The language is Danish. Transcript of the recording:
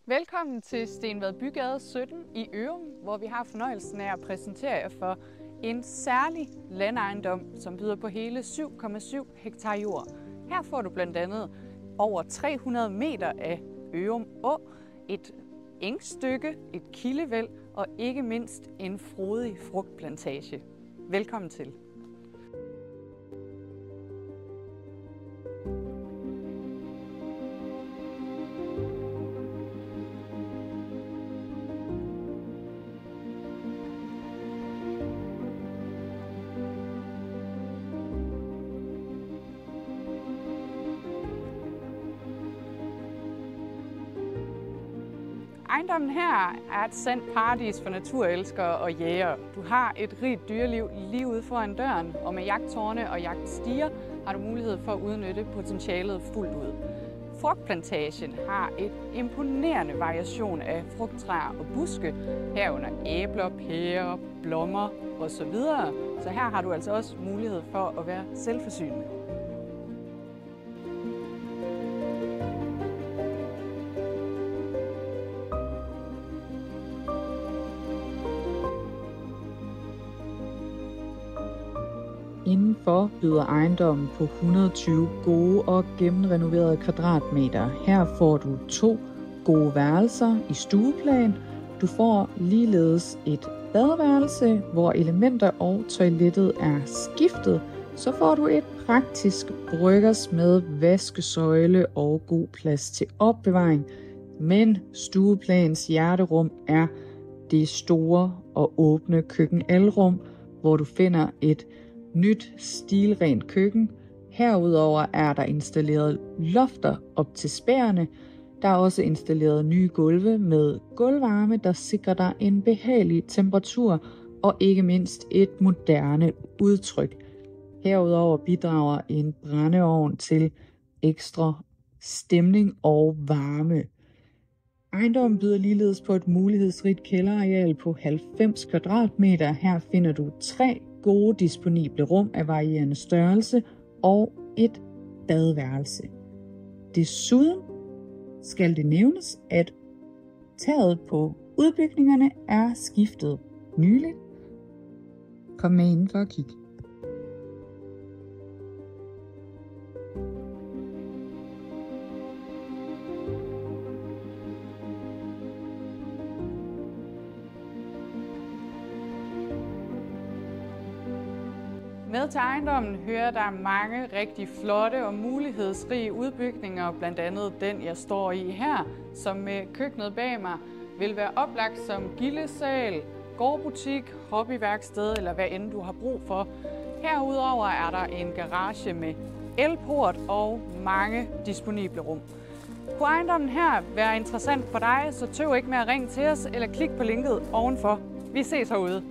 Velkommen til Stenvad Bygade 17 i Ørum, hvor vi har fornøjelsen af at præsentere jer for en særlig landejendom, som byder på hele 7,7 hektar jord. Her får du blandt andet over 300 meter af Ørum Å, et engstykke, et kildevæld og ikke mindst en frodig frugtplantage. Velkommen til. Ejendommen her er et sandt paradis for naturelskere og jægere. Du har et rigt dyreliv lige ude foran døren, og med jagttårne og jagtstiger har du mulighed for at udnytte potentialet fuldt ud. Frugtplantagen har et imponerende variation af frugttræer og buske, herunder æbler, pærer, blommer osv. Så her har du altså også mulighed for at være selvforsynende. Indenfor byder ejendommen på 120 gode og gennemrenoverede kvadratmeter. Her får du 2 gode værelser i stueplan. Du får ligeledes et badeværelse, hvor elementer og toilettet er skiftet. Så får du et praktisk bryggers med vaskesøjle og god plads til opbevaring. Men stueplans hjerterum er det store og åbne køkkenalrum, hvor du finder et nyt stilrent køkken. Herudover er der installeret lofter op til spærene. Der er også installeret nye gulve med gulvvarme, der sikrer dig en behagelig temperatur og ikke mindst et moderne udtryk. Herudover bidrager en brændeovn til ekstra stemning og varme. Ejendommen byder ligeledes på et mulighedsrigt kælderareal på 90 kvadratmeter. Her finder du 3 gode disponible rum af varierende størrelse og et badeværelse. Desuden skal det nævnes, at taget på udbygningerne er skiftet nyligt. Kom med indenfor og kig. Med til ejendommen hører der mange rigtig flotte og mulighedsrige udbygninger, blandt andet den, jeg står i her, som med køkkenet bag mig vil være oplagt som gildesal, gårdbutik, hobbyværksted eller hvad end du har brug for. Herudover er der en garage med elport og mange disponible rum. Kunne ejendommen her være interessant for dig, så tøv ikke med at ringe til os eller klik på linket ovenfor. Vi ses herude.